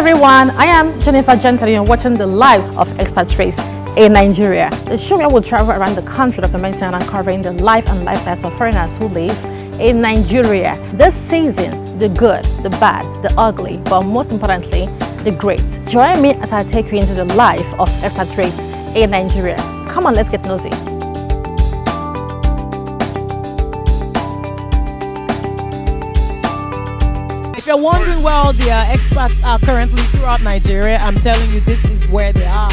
everyone, I am Jennifer Gentet and you're watching the lives of expatriates in Nigeria. The show where we'll travel around the country documenting and uncovering the life and lifestyles of foreigners who live in Nigeria. This season, the good, the bad, the ugly, but most importantly, the great. Join me as I take you into the life of expatriates in Nigeria. Come on, let's get nosy. If you're wondering where all the expats are currently throughout Nigeria, I'm telling you, this is where they are.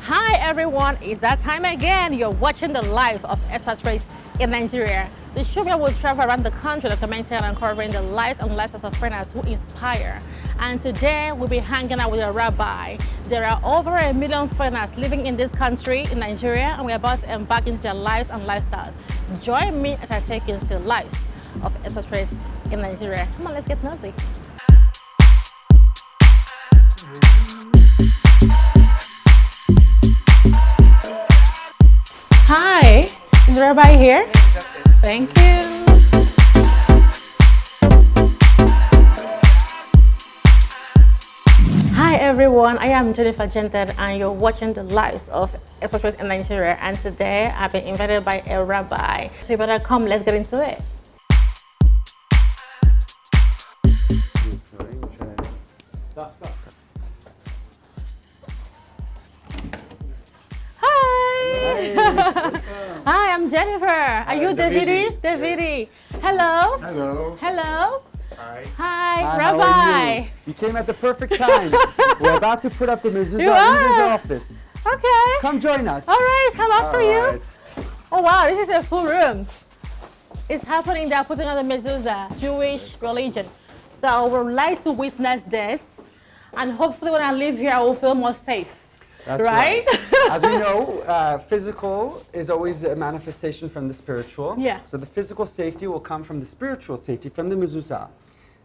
Hi everyone, it's that time again. You're watching the life of expatriates in Nigeria. The show where we'll travel around the country documenting and uncovering the lives and lifestyles of foreigners who inspire. And today we'll be hanging out with a rabbi. There are over 1 million foreigners living in this country, in Nigeria, and we're about to embark into their lives and lifestyles. Join me as I take you into the lives of expatriates in Nigeria. Come on, let's get nosy. Hi, is the rabbi here? Thank you. Hi everyone, I am Jennifer Gentet and you're watching the lives of expatriates in Nigeria, and today I've been invited by a rabbi. So you better come, let's get into it. Hi! Hi, I'm Jennifer. Are you Davidi? Davidi. Hello. Hello. Hello. Hi. Hi, How Rabbi. are you? You came at the perfect time. We're about to put up the mezuzah in You his are? office. Okay. Come join us. All right, come after you. All right. Oh wow, this is a full room. It's happening, they're putting on the mezuzah, Jewish religion. So I would like to witness this, and hopefully when I leave here, I will feel more safe. That's right? As we know, physical is always a manifestation from the spiritual. Yeah. So the physical safety will come from the spiritual safety, from the mezuzah.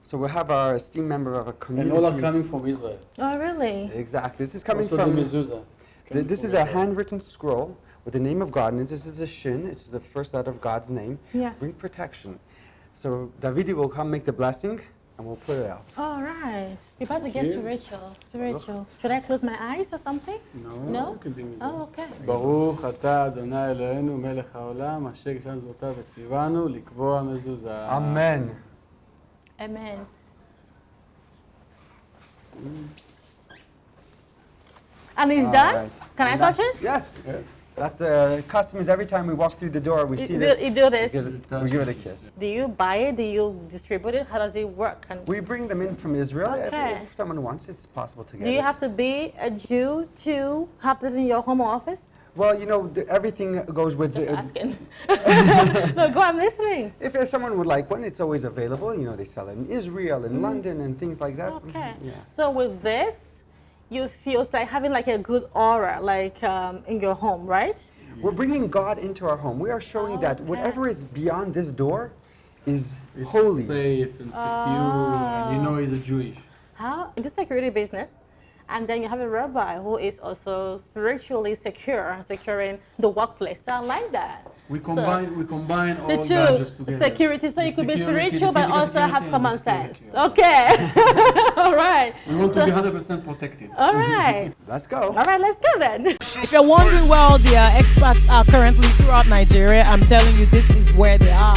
So we'll have our esteemed member of our community. And all are coming from Israel. Oh really? Exactly. This is coming Also from the mezuzah. This is a handwritten scroll with the name of God, and this is a shin. It's the first letter of God's name. Yeah. Bring protection. So Davidi will come make the blessing, and we'll put it out. All right. We're about to get spiritual. Spiritual. Should I close my eyes or something? No? you can be with Oh, okay. ברוך אתה אדוני אלוהינו מלך העולם אשר ישן זרועותיו וציוונו לקבוע מזוזה. Amen. Amen. And it's done? Right. Can I touch it? Yes. Yes. That's the custom. Is every time we walk through the door, we see You this. do this. We give it a kiss. Do you buy it? Do you distribute it? How does it work? We bring them in from Israel. Okay. If someone wants, it's possible to get Do you it. have to be a Jew to have this in your home office? Well, you know, everything goes with Just the... asking. No, go, I'm listening. If someone would like one, it's always available. You know, they sell it in Israel, in London, and things like that. Okay. Yeah. So with this, you feel it's like having like a good aura, like in your home, right? We're bringing God into our home. We are showing that Okay. whatever is beyond this door is It's holy. safe and secure, and you know he's a Jewish. How in the security business, and then you have a rabbi who is also spiritually secure, securing the workplace. So I like that. We combine all The badges two together. security, so The you could be security, spiritual, the but physical also security have and common the sense. spiritual. Okay. All right. We want to be 100% protected. All right. Let's go. All right, let's go then. If you're wondering where all the expats are currently throughout Nigeria, I'm telling you, this is where they are.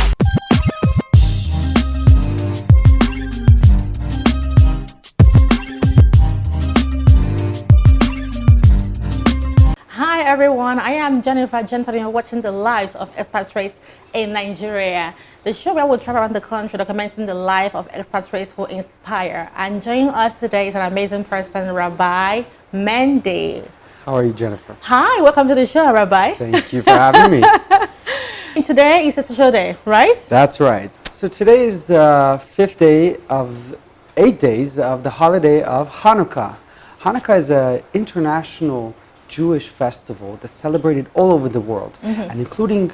Hi everyone, I am Jennifer Gentet and you're watching the lives of expatriates in Nigeria. The show where we'll travel around the country documenting the life of expatriates who inspire. And joining us today is an amazing person, Rabbi Mendy. How are you, Jennifer? Hi, welcome to the show, Rabbi. Thank you for having me. Today is a special day, right? That's right. So today is the 5th day of 8 days of the holiday of Hanukkah. Hanukkah is an international Jewish festival that's celebrated all over the world, and including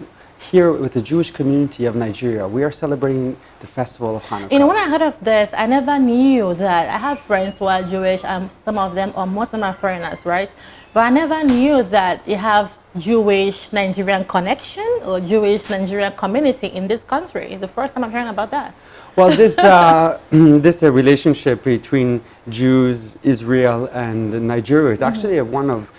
here with the Jewish community of Nigeria. We are celebrating the festival of Hanukkah. You know, when I heard of this, I never knew that. I have friends who are Jewish, and some of them, or most of them are foreigners, right? But I never knew that you have Jewish-Nigerian connection or Jewish-Nigerian community in this country. It's the first time I'm hearing about that. Well, this relationship between Jews, Israel, and Nigeria is actually one of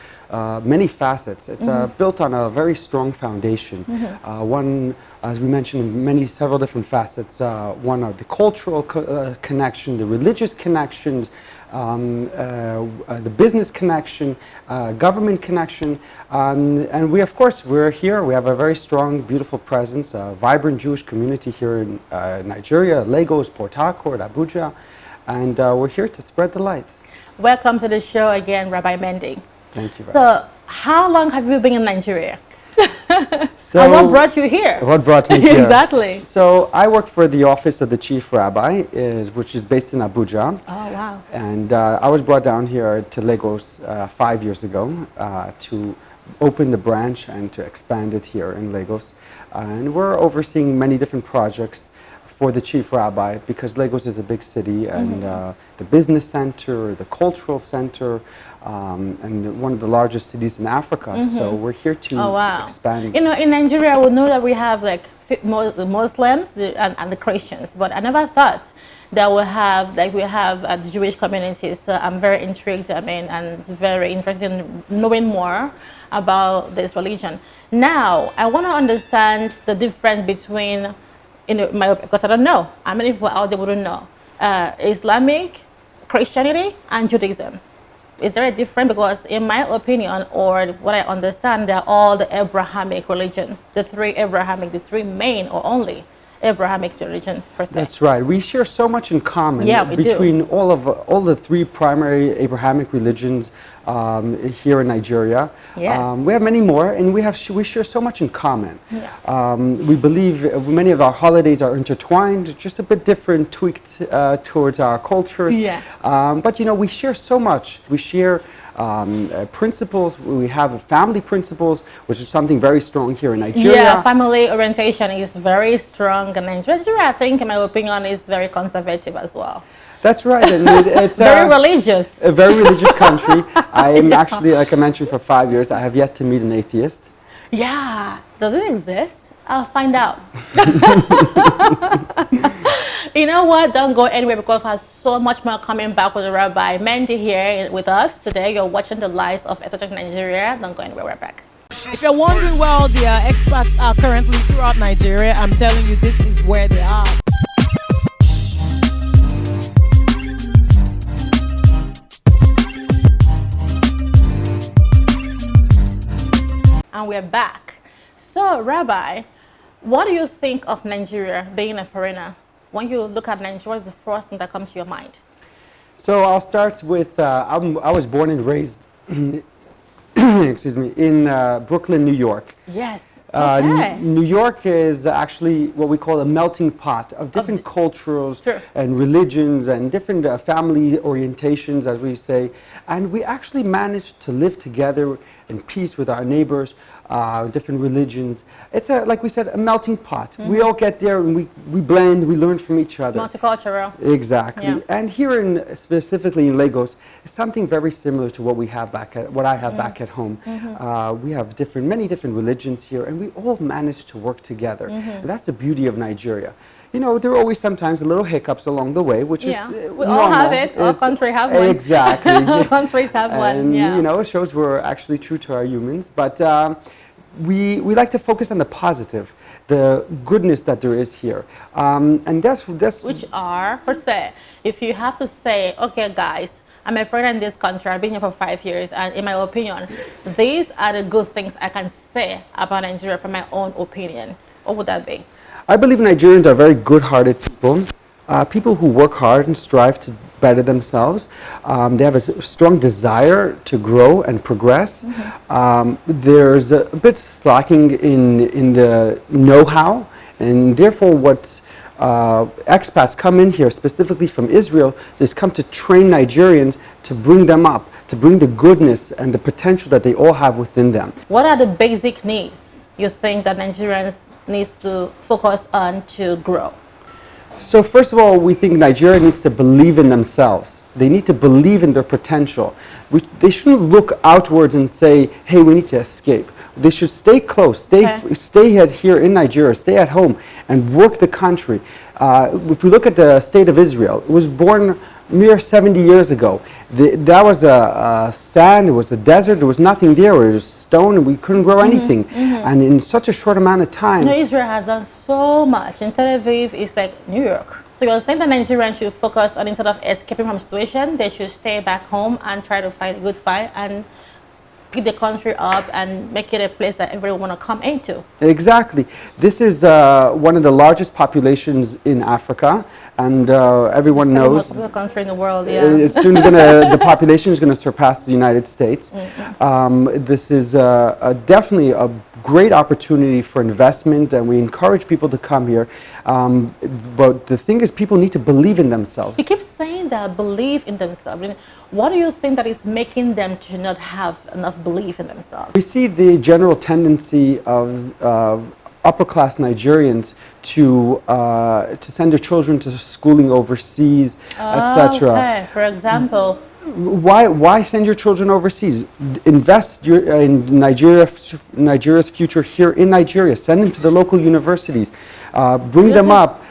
many facets. It's built on a very strong foundation. One, as we mentioned, several different facets. One are the cultural connection, the religious connections, the business connection, government connection, and we, of course, we're here. We have a very strong, beautiful presence, a vibrant Jewish community here in Nigeria, Lagos, Port Harcourt, Abuja, and we're here to spread the light. Welcome to the show again, Rabbi Mendy. Thank you. So, how long have you been in Nigeria? So, and what brought you here? What brought me here? Exactly. So I work for the office of the chief rabbi, which is based in Abuja. Oh, wow. And I was brought down here to Lagos 5 years ago to open the branch and to expand it here in Lagos. And we're overseeing many different projects for the chief rabbi because Lagos is a big city and the business center, the cultural center, and one of the largest cities in Africa. So we're here to expand. You know, in Nigeria, we know that we have like the Muslims and the Christians, but I never thought that we have the Jewish communities. So I'm very intrigued. I mean, and very interested in knowing more about this religion. Now, I want to understand the difference between, because I don't know how many people out there wouldn't know, Islamic, Christianity, and Judaism. Is there a difference? Because in my opinion, or what I understand, they're all the Abrahamic religion, the three main or only Abrahamic religion per se. That's right. We share so much in common do. between all the three primary Abrahamic religions here in Nigeria. Yes. We have many more, and we share so much in common. Yeah. We believe many of our holidays are intertwined, just a bit different, tweaked towards our cultures. Yeah. But you know, we share so much. We share principles. We have family principles, which is something very strong here in Nigeria. Yeah, family orientation is very strong in Nigeria. I think, in my opinion, is very conservative as well. That's right, and it's very religious. A very religious country. I am actually, like I mentioned, for 5 years. I have yet to meet an atheist. Yeah, does it exist? I'll find out. You know what? Don't go anywhere because I have so much more coming back with Rabbi Mendy here with us today. You're watching the lives of Expatriates Nigeria. Don't go anywhere. We're back. If you're wondering where all the expats are currently throughout Nigeria, I'm telling you, this is where they are. And we're back. So, Rabbi, what do you think of Nigeria being a foreigner? When you look at Nigeria, what's the first thing that comes to your mind? So I'll start with, I was born and raised, excuse me, in Brooklyn, New York. Yes. Okay. New York is actually what we call a melting pot of different cultures True. and religions and different family orientations, as we say. And we actually managed to live together in peace with our neighbors, different religions. It's, like we said, a melting pot. We all get there and we blend, we learn from each other. Multicultural. Exactly. Yeah. And here specifically in Lagos, it's something very similar to what we have what I have back at home. We have many different religions here, and we all manage to work together. And that's the beauty of Nigeria. You know, there are always sometimes little hiccups along the way, which is we normal. all have it. All countries have one. Exactly. All countries have one. And, Yeah. you know, it shows we're actually true to our humans. But we like to focus on the positive, the goodness that there is here. And that's Which are, per se, if you have to say, okay, guys, I'm a friend in this country, I've been here for 5 years, and in my opinion, these are the good things I can say about Nigeria from my own opinion. What would that be? I believe Nigerians are very good-hearted people, people who work hard and strive to better themselves. They have a strong desire to grow and progress. There's a bit slacking in the know-how, and therefore what expats come in here, specifically from Israel, is come to train Nigerians to bring them up, to bring the goodness and the potential that they all have within them. What are the basic needs you think that Nigerians need to focus on to grow? So first of all, we think Nigeria needs to believe in themselves. They need to believe in their potential. They shouldn't look outwards and say, hey, we need to escape. They should stay close, stay here in Nigeria, stay at home, and work the country. If we look at the state of Israel, it was born mere 70 years ago. That was a sand, it was a desert, there was nothing there, it was stone, and we couldn't grow anything. And in such a short amount of time. You know, Israel has done so much. In Tel Aviv, it's like New York. So you're saying that Nigerians should focus on, instead of escaping from situation, they should stay back home and try to fight a good fight and pick the country up and make it a place that everyone want to come into. Exactly. This is one of the largest populations in Africa, and everyone knows. The most country in the world, yeah. It's soon the population is going to surpass the United States. This is definitely a great opportunity for investment, and we encourage people to come here. But the thing is, people need to believe in themselves. You keep saying that, believe in themselves. I mean, what do you think that is making them to not have enough belief in themselves? We see the general tendency of upper-class Nigerians to send their children to schooling overseas, etc. Okay. For example, why send your children overseas? Invest in Nigeria's future here in Nigeria. Send them to the local universities. Bring them up.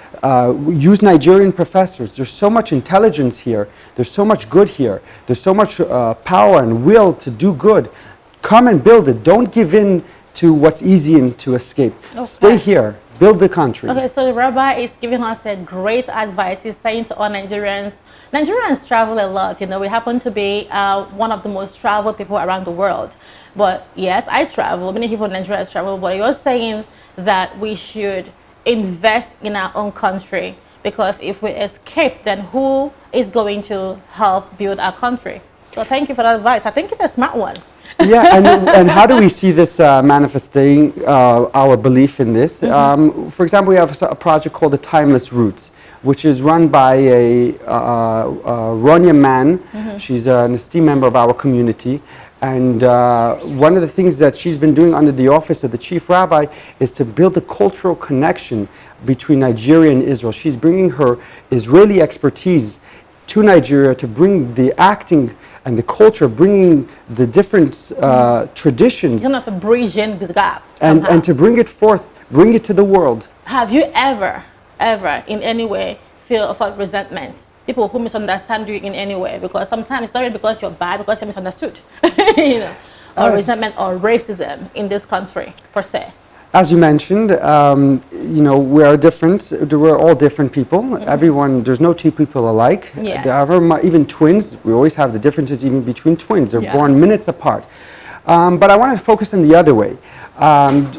Use Nigerian professors. There's so much intelligence here. There's so much good here. There's so much power and will to do good. Come and build it. Don't give in to what's easy and to escape. Okay. Stay here. Build the country. Okay, so the Rabbi is giving us a great advice. He's saying to all Nigerians travel a lot. You know, we happen to be one of the most traveled people around the world. But yes, I travel. Many people in Nigeria travel. But you're saying that we should invest in our own country, because if we escape, then who is going to help build our country? So thank you for that advice. I think it's a smart one. Yeah, and how do we see this manifesting our belief in this? For example, we have a project called the Timeless Roots, which is run by a Ronya Man. She's an esteemed member of our community. And one of the things that she's been doing under the office of the chief rabbi is to build a cultural connection between Nigeria and Israel. She's bringing her Israeli expertise to Nigeria to bring the acting and the culture, bringing the different traditions. Kind of a bridging the gap and to bring it forth, bring it to the world. Have you ever in any way felt resentment? People who misunderstand you in any way, because sometimes it's not really because you're bad, because you're misunderstood, you know, or resentment or racism in this country per se. As you mentioned, you know, we are different. We're all different people. Everyone, there's no two people alike. Yes. However, even twins, we always have the differences even between twins. They're born minutes apart. But I want to focus on the other way.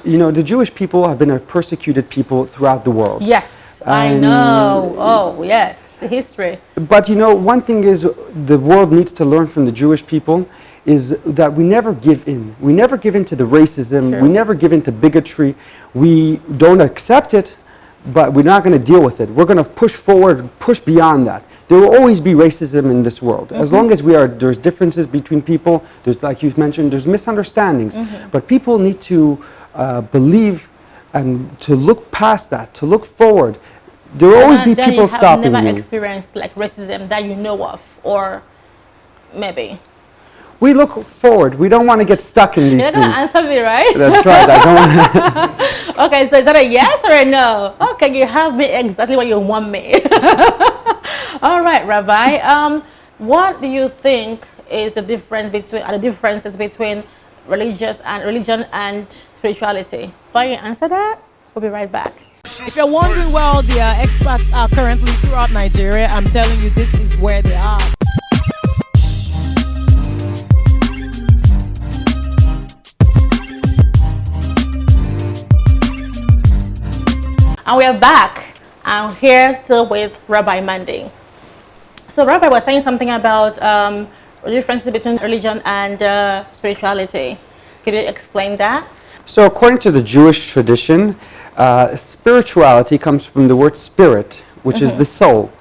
You know, the Jewish people have been a persecuted people throughout the world. Yes, I know. Oh, yes, the history. But you know, one thing is the world needs to learn from the Jewish people is that we never give in. We never give in to the racism. Sure. We never give in to bigotry. We don't accept it, but we're not going to deal with it. We're going to push forward, push beyond that. There will always be racism in this world. As long as there's differences between people, there's, like you mentioned, there's misunderstandings. But people need to believe and to look past that, to look forward. There will always be people stopping you. Never experienced like racism that you know of, or maybe? We look forward. We don't want to get stuck in these things. You're going to answer me, right? That's right. I don't want to. Okay, so is that a yes or a no? Okay, you have me exactly what you want me. All right, Rabbi. What do you think is the differences between religion and spirituality? Before you answer that, we'll be right back. If you're wondering where all the expats are currently throughout Nigeria, I'm telling you, this is where they are. And we are back. I'm here still with Rabbi Manding. So Rabbi was saying something about the differences between religion and spirituality. Could you explain that? So according to the Jewish tradition, spirituality comes from the word spirit, which is the soul.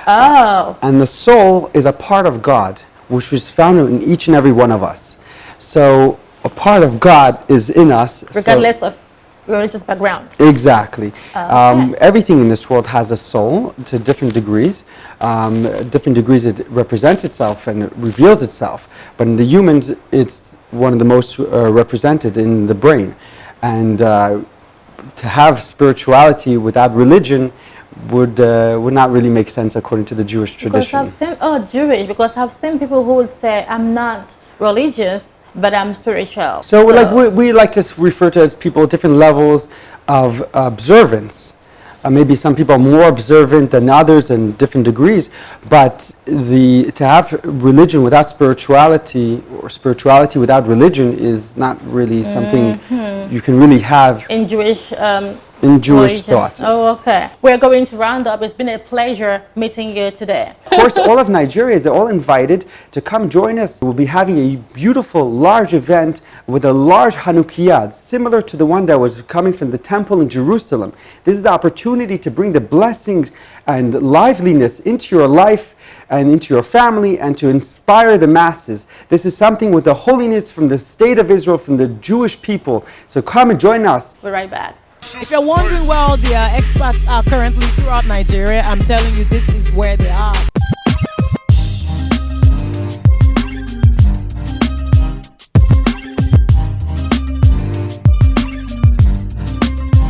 Oh. And the soul is a part of God, which is found in each and every one of us. So a part of God is in us. Regardless of religious background. Exactly. Okay. Everything in this world has a soul to different degrees. Different degrees it represents itself and it reveals itself. But in the humans, it's one of the most represented in the brain. And to have spirituality without religion would not really make sense according to the Jewish tradition. Because I've seen, Jewish, because I've seen people who would say, I'm not religious, but I'm spiritual. So, like we like to refer to as people at different levels of observance. Maybe some people are more observant than others in different degrees, but to have religion without spirituality or spirituality without religion is not really something you can really have in Jewish in Jewish religion. thoughts. Oh, okay. We're going to round up. It's been a pleasure meeting you today. Of course, all of Nigeria is all invited to come join us. We'll be having a beautiful, large event with a large Hanukkah, similar to the one that was coming from the temple in Jerusalem. This is the opportunity to bring the blessings and liveliness into your life and into your family and to inspire the masses. This is something with the holiness from the state of Israel, from the Jewish people. So come and join us. We're right back. If you're wondering where all the expats are currently throughout Nigeria, I'm telling you this is where they are.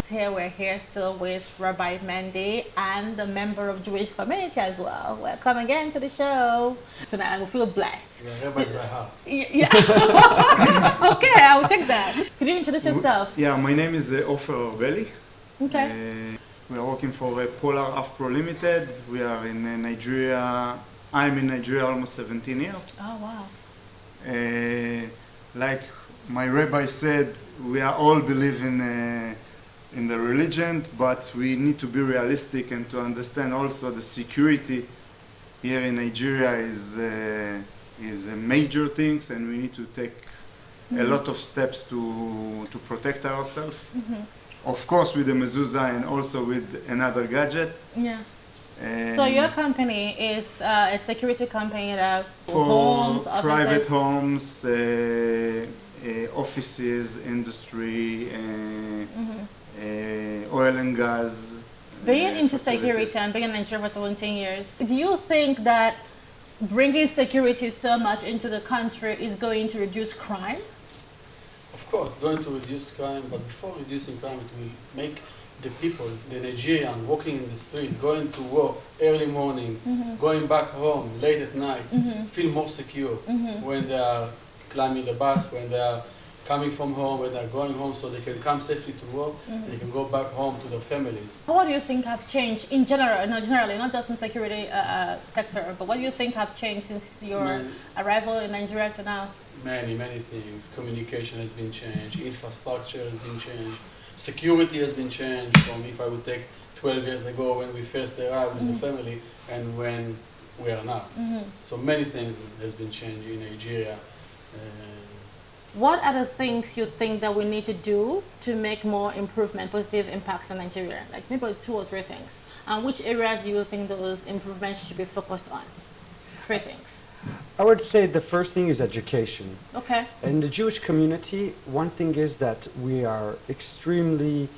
Here we're here still with Rabbi Mendy and the member of Jewish community as well. Welcome again to the show. Tonight I feel blessed. Yeah, Rabbi's by heart. Yeah. Okay, I'll take that. Could you introduce yourself? Yeah, my name is Ofer Arbeli. Okay. We are working for Polar Afro Limited. We are in Nigeria. I'm in Nigeria almost 17 years. Oh, wow. Like my rabbi said, we are all believe in the religion, but we need to be realistic and to understand also the security here in Nigeria is a major thing, and we need to take a lot of steps to protect ourselves. Of course, with the mezuzah and also with another gadget. Yeah. So your company is a security company that For homes, private offices. homes, offices, industry, oil and gas. Being into facilities. security and being in Nigeria for 17 years, do you think that bringing security so much into the country is going to reduce crime? Of course, going to reduce crime, but before reducing crime, it will make the people, the Nigerian, walking in the street, going to work early morning, going back home late at night, feel more secure when they are climbing the bus, when they are coming from home, when they are going home, so they can come safely to work and they can go back home to their families. What do you think have changed in general, generally, not just in security sector, but what do you think have changed since your arrival in Nigeria to now? Many things. Communication has been changed, infrastructure has been changed, security has been changed from, if I would take 12 years ago when we first arrived with the family and when we are now. So many things has been changed in Nigeria. What are the things you think that we need to do to make more improvement, positive impacts in Nigeria? Like maybe 2 or 3 things. And which areas do you think those improvements should be focused on? 3 things. I would say the first thing is education. Okay. In the Jewish community, one thing is that we are extremely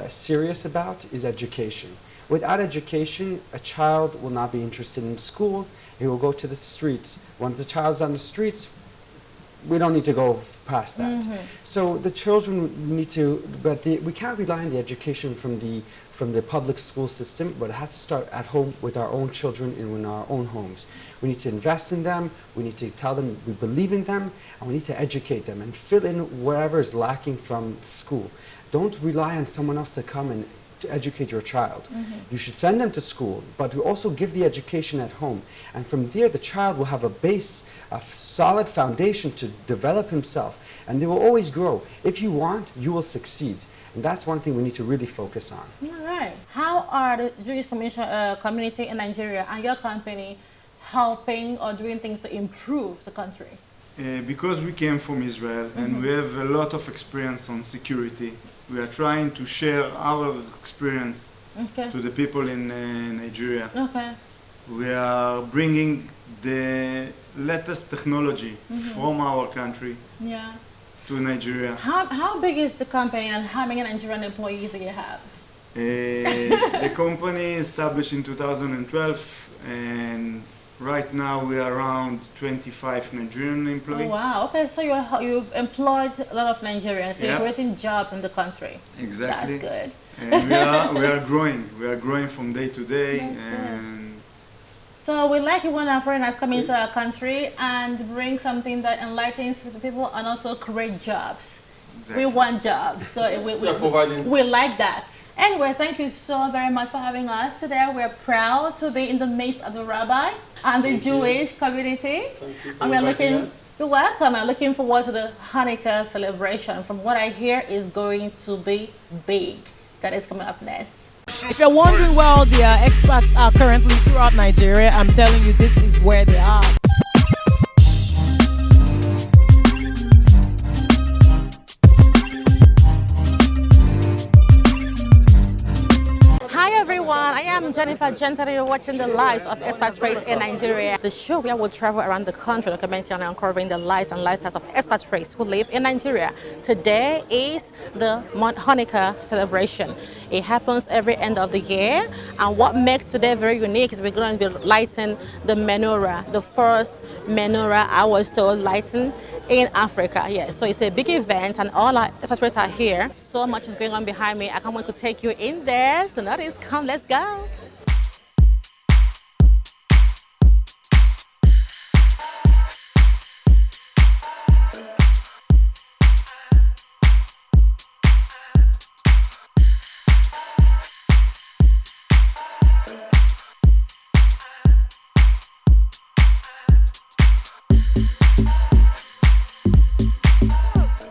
serious about is education. Without education, a child will not be interested in school. He will go to the streets. Once the child's on the streets, we don't need to go past that. So the children need to, but we can't rely on the education from the public school system, but it has to start at home with our own children and in our own homes. We need to invest in them, we need to tell them we believe in them, and we need to educate them and fill in wherever is lacking from school. Don't rely on someone else to come and to educate your child. You should send them to school, but we also give the education at home. And from there, the child will have a base, a solid foundation to develop himself, and they will always grow. If you want, you will succeed. And that's one thing we need to really focus on. All right. How are the Jewish community in Nigeria and your company helping or doing things to improve the country? Because we came from Israel and we have a lot of experience on security, we are trying to share our experience to the people in Nigeria. Okay. We are bringing the latest technology from our country Yeah. to Nigeria. How big is the company and how many Nigerian employees do you have? The company established in 2012, and right now we are around 25 Nigerian Oh employees. wow, okay, so you've employed a lot of Nigerians, so Yeah. you're creating jobs in the country. Exactly. That's good. And we are growing. We are growing from day to day, That's good. and So we like it when our foreigners come into our country and bring something that enlightens the people and also create jobs. exactly. We want jobs, so We are providing. we like that. Anyway, thank you so very much for having us today. We're proud to be in the midst of the rabbi and the Thank you. Jewish community. Thank you for And we're inviting looking, us. you're welcome. I'm looking forward to the Hanukkah celebration. From what I hear, is going to be big. That is coming up next. If you're wondering where all the expats are currently throughout Nigeria, I'm telling you this is where they are. Hi everyone, I am Jennifer Gentet. You're watching the lives of expatriates in Nigeria. The show where we'll travel around the country documenting and uncovering the lives and lifestyles of expatriates who live in Nigeria. Today is the Hanukkah celebration. It happens every end of the year, and what makes today very unique is we're going to be lighting the menorah, the first menorah I was told lighting in Africa. Yes, so it's a big event and all our expatriates are here. So much is going on behind me. I can't wait to take you in there. So now is come, let's go.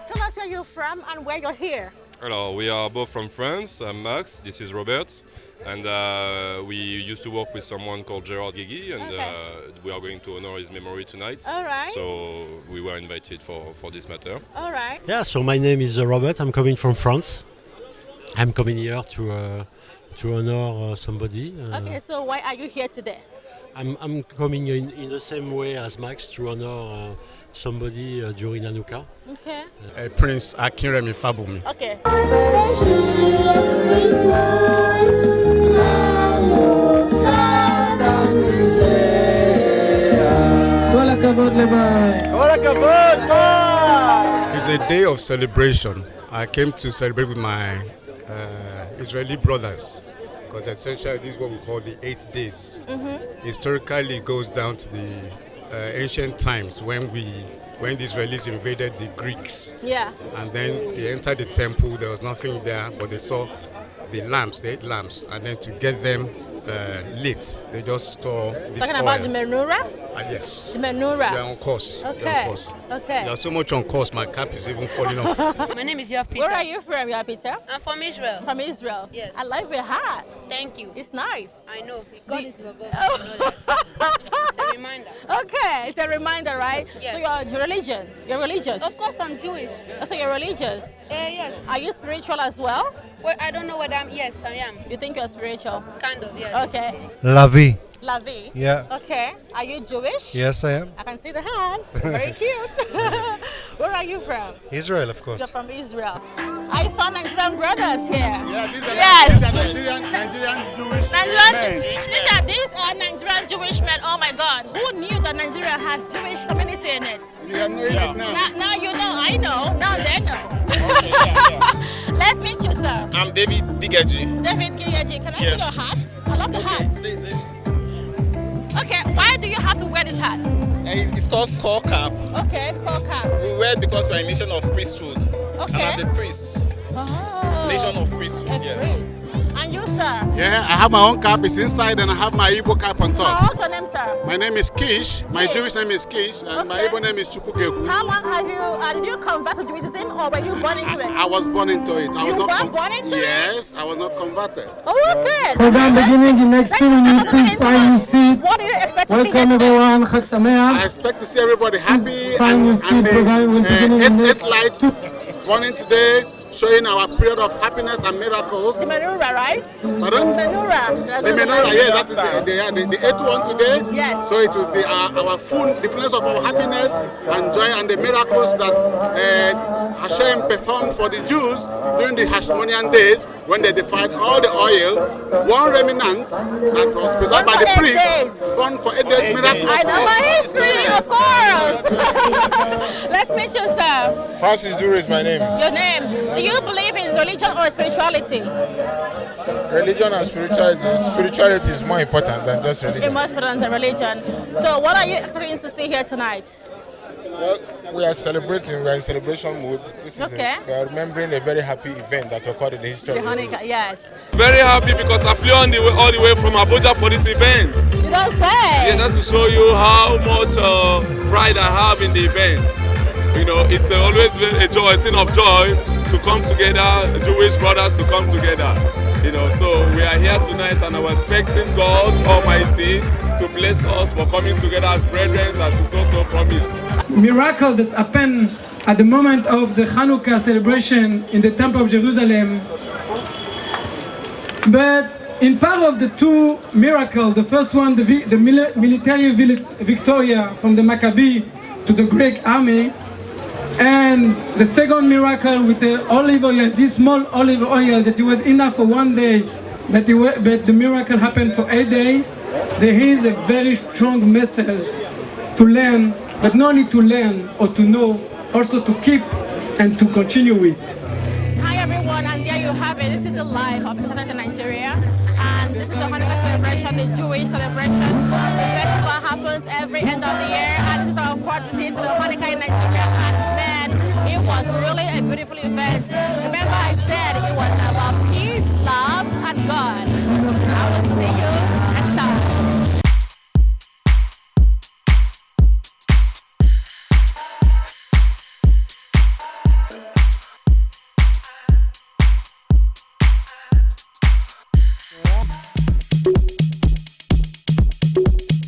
Tell us where you're from and where you're here. Alors, we are both from France. I'm Max, this is Robert, and we used to work with someone called Gerard Guigui, and Okay. we are going to honor his memory tonight. All right. So we were invited for this matter. All right. Yeah, so my name is Robert. I'm coming from France. I'm coming here to honor somebody. Okay, so why are you here today? I'm coming in the same way as Max to honor somebody during Hanukkah. Okay. Prince Akinremi Fabumi. Okay. It's a day of celebration. I came to celebrate with my Israeli brothers because essentially this is what we call the 8 days. Historically, it goes down to the ancient times when the Israelis invaded the Greeks. Yeah. And then they entered the temple. There was nothing there, but they saw the lamps, the 8 lamps, and then to get them lit, they just store this Talking oil. about the menorah? Yes. The They are menorah. on course. They are Okay. on course. Okay. They are so much on course, my cap is even falling off. My name is Yoav Peter. Where are you from, yeah, Peter? I'm from Israel. From Israel. Yes. I like your hat. Thank you. It's nice. I know. God is above. I know that. It's a reminder. Okay, it's a reminder, right? Yes. So you're religion. You're religious. Of course, I'm Jewish. So you're religious. Yes. Are you spiritual as well? Well, I don't know whether I'm. Yes, I am. You think you're spiritual? Kind of. Yes. Okay. La vie. Lavi. Yeah. Okay. Are you Jewish? Yes, I am. I can see the hand. Very cute. Where are you from? Israel, of course. You're from Israel. I found Nigerian brothers here. Yeah, these are Yes. Nigerian Jewish men. These are Nigerian Jewish men. Oh my God. Who knew that Nigeria has Jewish community in it? You are knowing it now. Now you know. I know. Now they know. Let's meet you, sir. I'm David Digeji. David Kiyeji. Can I see Yeah. your hat? I love the hats. Okay. Why do you have to wear this hat? It's called skull cap. Okay. Skull cap. We wear it because we're a nation of priesthood. And Okay. as a priest, Oh. nation of priesthood, A yeah. priest. And you, sir? Yeah, I have my own cap. It's inside, and I have my Igbo cap on top. What's your name, sir? My name is Kish. My Kish. Jewish name is Kish, and my Okay. Igbo name is Chukwugeku. How long have you, did you convert to Judaism or were you born into it? I was born into it. I was You not were born into it? Yes, I was not converted. Oh, good. Program beginning in next 2 minutes. Please find your seat. What do you expect to see here Welcome today? everyone. Chag I Sameach. expect to see everybody happy Find your and seat. Program will begin in eight next lights running today showing our period of happiness and miracles. The menorah, right? Pardon? Menorah. The menorah, yes, that is the 8th one today. Yes. So it was our the fullness of our happiness and joy and the miracles that Hashem performed for the Jews during the Hashmonean days when they defied all the oil. One remnant that was preserved by the priest, one for 8 days miraculous. I know my history, of course. Let's meet you, sir. Francis Duru is my name. Your name. Do you believe in religion or spirituality? Religion and spirituality. Spirituality is more important than just religion. It's more important than religion. So what are you expecting to see here tonight? Well, we are celebrating. We are in celebration mood. This is we are remembering a very happy event that occurred in the history of the Hanukkah, yes. Very happy because I flew all the way from Abuja for this event. You don't say? Yeah, that's to show you how much pride I have in the event. You know, it's always a joy, a thing of joy to come together, Jewish brothers to come together. You know, so we are here tonight and I was expecting God Almighty to bless us for coming together as brethren, as is also promised. Miracle that happened at the moment of the Hanukkah celebration in the Temple of Jerusalem. But in part of the two miracles, the first one, the military victory from the Maccabee to the Greek army, and the second miracle with the olive oil, this small olive oil that it was enough for 1 day, but the miracle happened for 8 days. There is a very strong message to learn, but not only to learn or to know, also to keep and to continue with. Hi everyone, and there you have it. This is the life of Expatriates in Nigeria, and this is the Hanukkah celebration, the Jewish celebration. The festival happens every end of the year, and this is our fourth visit to the Hanukkah in Nigeria. And man, it was really a beautiful event. Remember, I said it was about peace, love, and God. I will see you next time.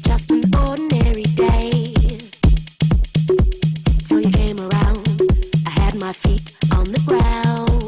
Just an ordinary day till you came around. I had my feet on the ground.